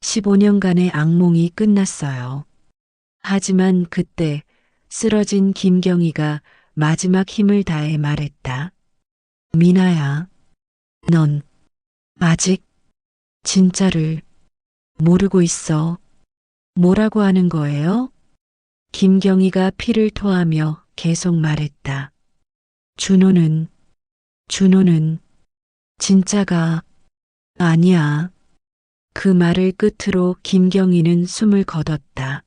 15년간의 악몽이 끝났어요. 하지만 그때 쓰러진 김경희가 마지막 힘을 다해 말했다. 미나야, 넌 아직 진짜를 모르고 있어. 뭐라고 하는 거예요? 김경희가 피를 토하며 계속 말했다. 준호는, 준호는, 진짜가 아니야. 그 말을 끝으로 김경희는 숨을 거뒀다.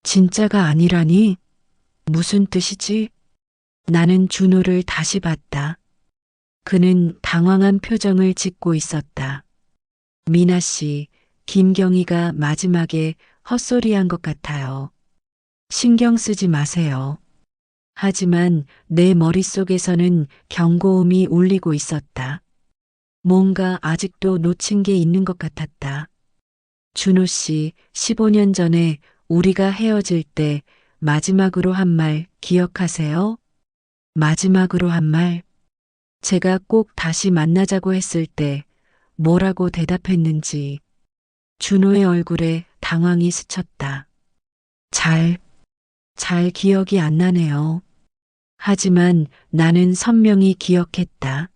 진짜가 아니라니? 무슨 뜻이지? 나는 준호를 다시 봤다. 그는 당황한 표정을 짓고 있었다. 미나 씨, 김경희가 마지막에 헛소리한 것 같아요. 신경 쓰지 마세요. 하지만 내 머릿속에서는 경고음이 울리고 있었다. 뭔가 아직도 놓친 게 있는 것 같았다. 준호 씨, 15년 전에 우리가 헤어질 때 마지막으로 한 말 기억하세요? 마지막으로 한 말. 제가 꼭 다시 만나자고 했을 때 뭐라고 대답했는지. 준호의 얼굴에 당황이 스쳤다. 잘 기억이 안 나네요. 하지만 나는 선명히 기억했다.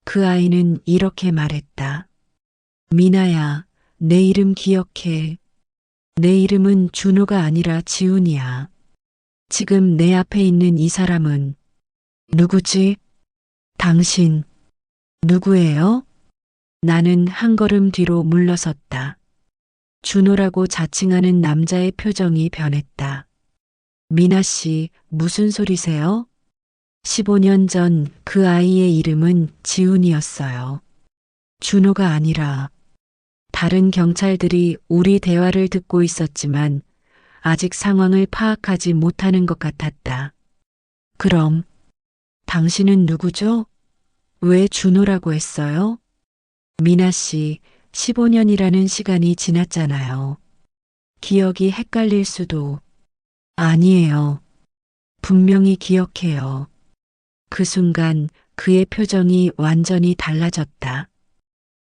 그 아이는 이렇게 말했다. 미나야, 내 이름 기억해. 내 이름은 준호가 아니라 지훈이야. 지금 내 앞에 있는 이 사람은 누구지? 당신, 누구예요? 나는 한 걸음 뒤로 물러섰다. 준호라고 자칭하는 남자의 표정이 변했다. 미나 씨, 무슨 소리세요? 15년 전 그 아이의 이름은 지훈이었어요. 준호가 아니라. 다른 경찰들이 우리 대화를 듣고 있었지만 아직 상황을 파악하지 못하는 것 같았다. 그럼 당신은 누구죠? 왜 준호라고 했어요? 미나 씨, 15년이라는 시간이 지났잖아요. 기억이 헷갈릴 수도. 아니에요. 분명히 기억해요. 그 순간 그의 표정이 완전히 달라졌다.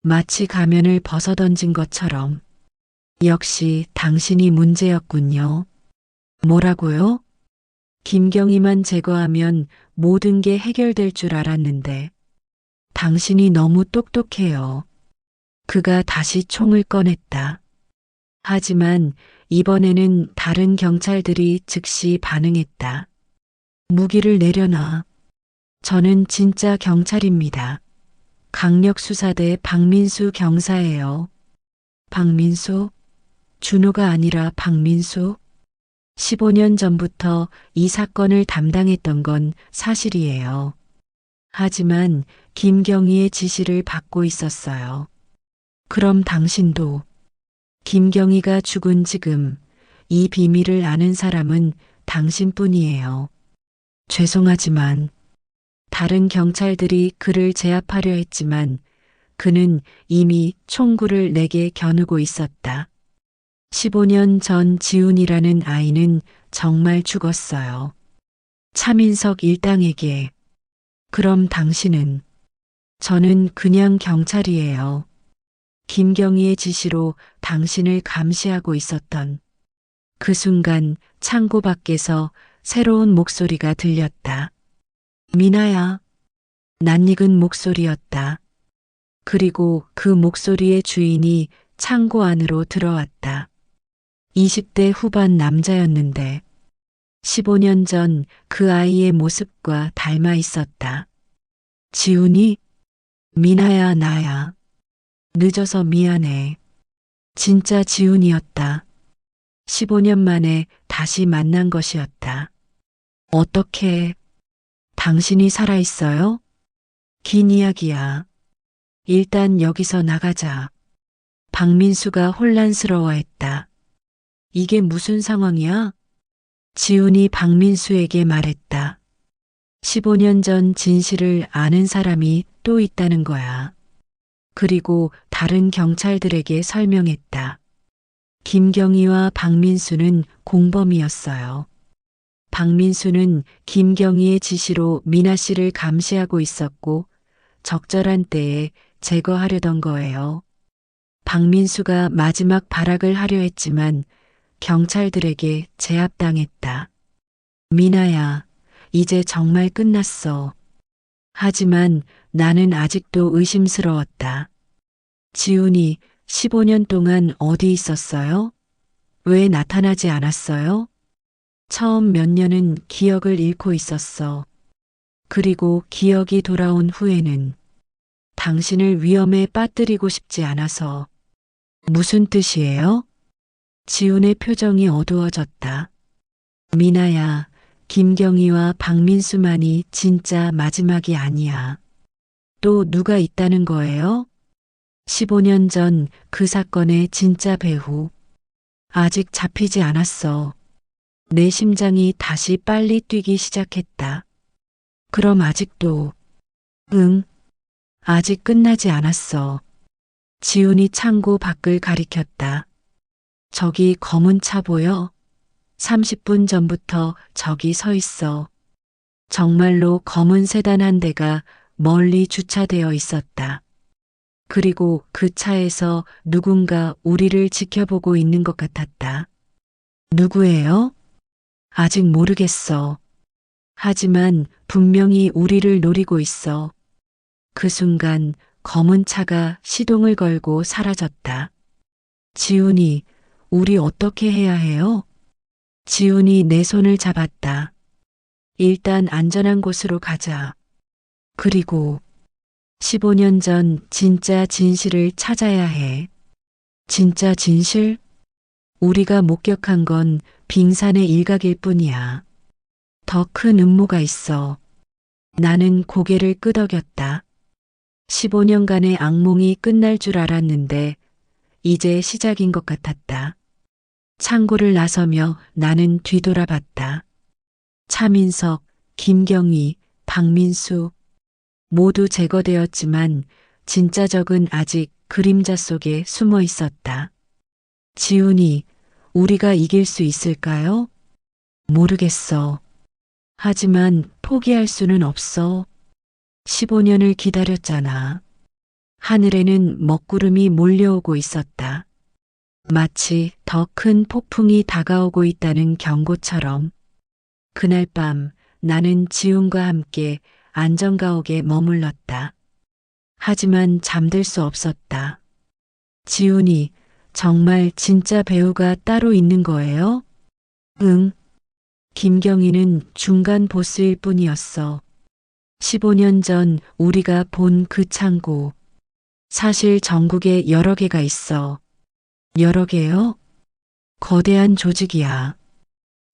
마치 가면을 벗어던진 것처럼. 역시 당신이 문제였군요. 뭐라고요? 김경희만 제거하면 모든 게 해결될 줄 알았는데. 당신이 너무 똑똑해요. 그가 다시 총을 꺼냈다. 하지만 이번에는 다른 경찰들이 즉시 반응했다. 무기를 내려놔. 저는 진짜 경찰입니다. 강력수사대 박민수 경사예요. 박민수? 준호가 아니라 박민수? 15년 전부터 이 사건을 담당했던 건 사실이에요. 하지만 김경희의 지시를 받고 있었어요. 그럼 당신도 김경희가 죽은 지금 이 비밀을 아는 사람은 당신뿐이에요. 죄송하지만 다른 경찰들이 그를 제압하려 했지만 그는 이미 총구를 내게 겨누고 있었다. 15년 전 지훈이라는 아이는 정말 죽었어요. 차민석 일당에게. 그럼 당신은? 저는 그냥 경찰이에요. 김경희의 지시로 당신을 감시하고 있었던. 그 순간 창고 밖에서 새로운 목소리가 들렸다. 미나야. 낯익은 목소리였다. 그리고 그 목소리의 주인이 창고 안으로 들어왔다. 20대 후반 남자였는데 15년 전 그 아이의 모습과 닮아 있었다. 지훈이? 미나야, 나야. 늦어서 미안해. 진짜 지훈이었다. 15년 만에 다시 만난 것이었다. 어떻게? 당신이 살아있어요? 긴 이야기야. 일단 여기서 나가자. 박민수가 혼란스러워했다. 이게 무슨 상황이야? 지훈이 박민수에게 말했다. 15년 전 진실을 아는 사람이 또 있다는 거야. 그리고 다른 경찰들에게 설명했다. 김경희와 박민수는 공범이었어요. 박민수는 김경희의 지시로 미나 씨를 감시하고 있었고 적절한 때에 제거하려던 거예요. 박민수가 마지막 발악을 하려 했지만 경찰들에게 제압당했다. 미나야, 이제 정말 끝났어. 하지만 나는 아직도 의심스러웠다. 지훈이 15년 동안 어디 있었어요? 왜 나타나지 않았어요? 처음 몇 년은 기억을 잃고 있었어. 그리고 기억이 돌아온 후에는 당신을 위험에 빠뜨리고 싶지 않아서. 무슨 뜻이에요? 지훈의 표정이 어두워졌다. 미나야, 김경희와 박민수만이 진짜 마지막이 아니야. 또 누가 있다는 거예요? 15년 전 그 사건의 진짜 배후. 아직 잡히지 않았어. 내 심장이 다시 빨리 뛰기 시작했다. 그럼 아직도. 응, 아직 끝나지 않았어. 지훈이 창고 밖을 가리켰다. 저기 검은 차 보여? 30분 전부터 저기 서 있어. 정말로 검은 세단 한 대가 멀리 주차되어 있었다. 그리고 그 차에서 누군가 우리를 지켜보고 있는 것 같았다. 누구예요? 아직 모르겠어. 하지만 분명히 우리를 노리고 있어. 그 순간 검은 차가 시동을 걸고 사라졌다. 지훈이, 우리 어떻게 해야 해요? 지훈이 내 손을 잡았다. 일단 안전한 곳으로 가자. 그리고 15년 전 진짜 진실을 찾아야 해. 진짜 진실? 우리가 목격한 건 빙산의 일각일 뿐이야. 더 큰 음모가 있어. 나는 고개를 끄덕였다. 15년간의 악몽이 끝날 줄 알았는데 이제 시작인 것 같았다. 창고를 나서며 나는 뒤돌아봤다. 차민석, 김경희, 박민수 모두 제거되었지만 진짜 적은 아직 그림자 속에 숨어 있었다. 지훈이, 우리가 이길 수 있을까요? 모르겠어. 하지만 포기할 수는 없어. 15년을 기다렸잖아. 하늘에는 먹구름이 몰려오고 있었다. 마치 더 큰 폭풍이 다가오고 있다는 경고처럼. 그날 밤 나는 지훈과 함께 안전가옥에 머물렀다. 하지만 잠들 수 없었다. 지훈이, 정말 진짜 배우가 따로 있는 거예요? 응. 김경희는 중간 보스일 뿐이었어. 15년 전 우리가 본 그 창고. 사실 전국에 여러 개가 있어. 여러 개요? 거대한 조직이야.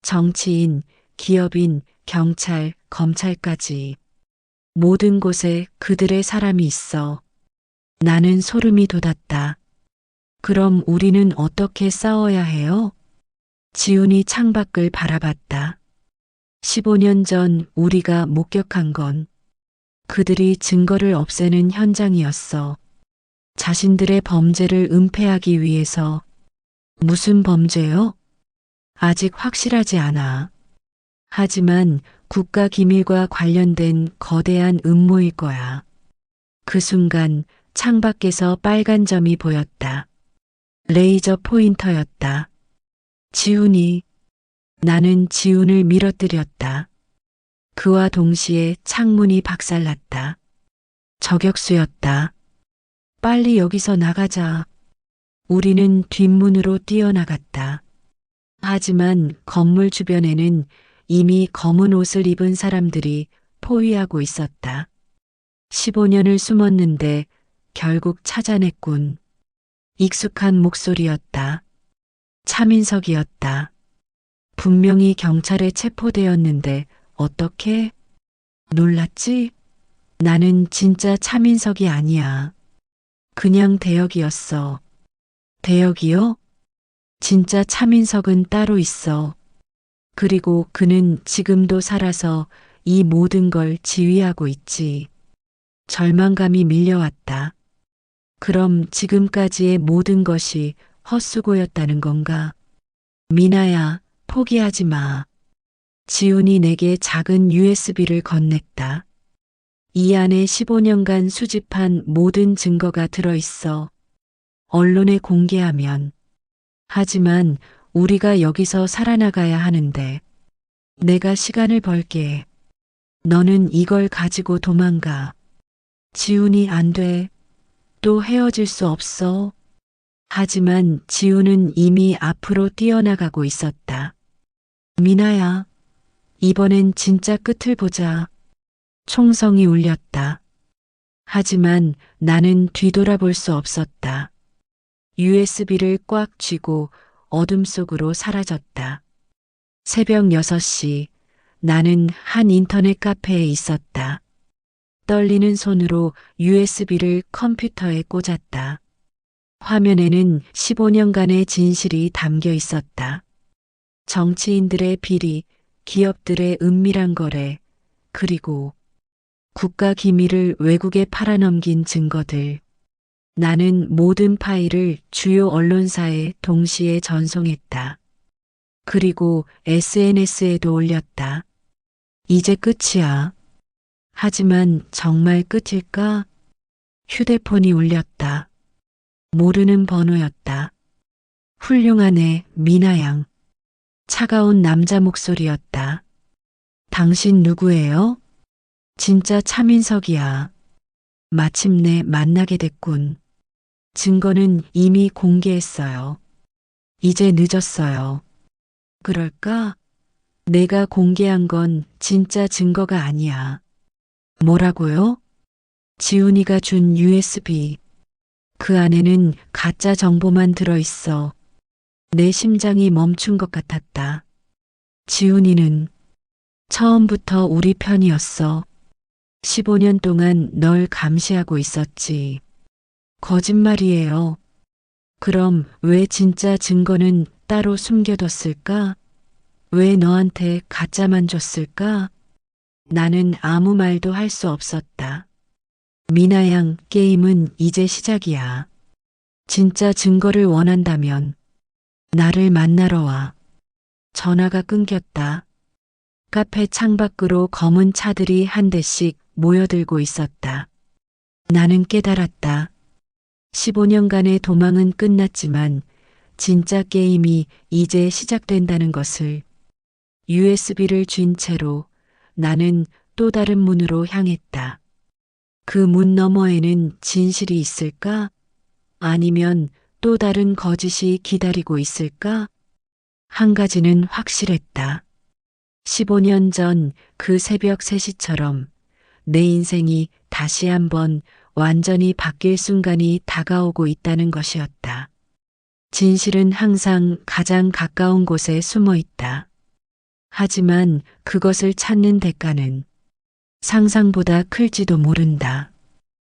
정치인, 기업인, 경찰, 검찰까지. 모든 곳에 그들의 사람이 있어. 나는 소름이 돋았다. 그럼 우리는 어떻게 싸워야 해요? 지훈이 창밖을 바라봤다. 15년 전 우리가 목격한 건 그들이 증거를 없애는 현장이었어. 자신들의 범죄를 은폐하기 위해서. 무슨 범죄요? 아직 확실하지 않아. 하지만 국가 기밀과 관련된 거대한 음모일 거야. 그 순간 창밖에서 빨간 점이 보였다. 레이저 포인터였다. 지훈이. 나는 지훈을 밀어뜨렸다. 그와 동시에 창문이 박살났다. 저격수였다. 빨리 여기서 나가자. 우리는 뒷문으로 뛰어나갔다. 하지만 건물 주변에는 이미 검은 옷을 입은 사람들이 포위하고 있었다. 15년을 숨었는데 결국 찾아냈군. 익숙한 목소리였다. 차민석이었다. 분명히 경찰에 체포되었는데 어떻게? 놀랐지? 나는 진짜 차민석이 아니야. 그냥 대역이었어. 대역이요? 진짜 차민석은 따로 있어. 그리고 그는 지금도 살아서 이 모든 걸 지휘하고 있지. 절망감이 밀려왔다. 그럼 지금까지의 모든 것이 헛수고였다는 건가? 미나야, 포기하지 마. 지훈이 내게 작은 USB를 건넸다. 이 안에 15년간 수집한 모든 증거가 들어있어. 언론에 공개하면. 하지만 우리가 여기서 살아나가야 하는데. 내가 시간을 벌게. 너는 이걸 가지고 도망가. 지훈이 안 돼. 또 헤어질 수 없어. 하지만 지우는 이미 앞으로 뛰어나가고 있었다. 미나야, 이번엔 진짜 끝을 보자. 총성이 울렸다. 하지만 나는 뒤돌아볼 수 없었다. USB를 꽉 쥐고 어둠 속으로 사라졌다. 새벽 6시, 나는 한 인터넷 카페에 있었다. 떨리는 손으로 USB를 컴퓨터에 꽂았다. 화면에는 15년간의 진실이 담겨 있었다. 정치인들의 비리, 기업들의 은밀한 거래, 그리고 국가 기밀을 외국에 팔아넘긴 증거들. 나는 모든 파일을 주요 언론사에 동시에 전송했다. 그리고 SNS에도 올렸다. 이제 끝이야. 하지만 정말 끝일까? 휴대폰이 울렸다. 모르는 번호였다. 훌륭하네, 미나양. 차가운 남자 목소리였다. 당신 누구예요? 진짜 차민석이야. 마침내 만나게 됐군. 증거는 이미 공개했어요. 이제 늦었어요. 그럴까? 내가 공개한 건 진짜 증거가 아니야. 뭐라고요? 지훈이가 준 USB. 그 안에는 가짜 정보만 들어있어. 내 심장이 멈춘 것 같았다. 지훈이는 처음부터 우리 편이었어. 15년 동안 널 감시하고 있었지. 거짓말이에요. 그럼 왜 진짜 증거는 따로 숨겨뒀을까? 왜 너한테 가짜만 줬을까? 나는 아무 말도 할 수 없었다. 미나양, 게임은 이제 시작이야. 진짜 증거를 원한다면 나를 만나러 와. 전화가 끊겼다. 카페 창밖으로 검은 차들이 한 대씩 모여들고 있었다. 나는 깨달았다. 15년간의 도망은 끝났지만 진짜 게임이 이제 시작된다는 것을. USB를 쥔 채로 나는 또 다른 문으로 향했다. 그 문 너머에는 진실이 있을까? 아니면 또 다른 거짓이 기다리고 있을까? 한 가지는 확실했다. 15년 전 그 새벽 3시처럼 내 인생이 다시 한번 완전히 바뀔 순간이 다가오고 있다는 것이었다. 진실은 항상 가장 가까운 곳에 숨어 있다. 하지만 그것을 찾는 대가는 상상보다 클지도 모른다.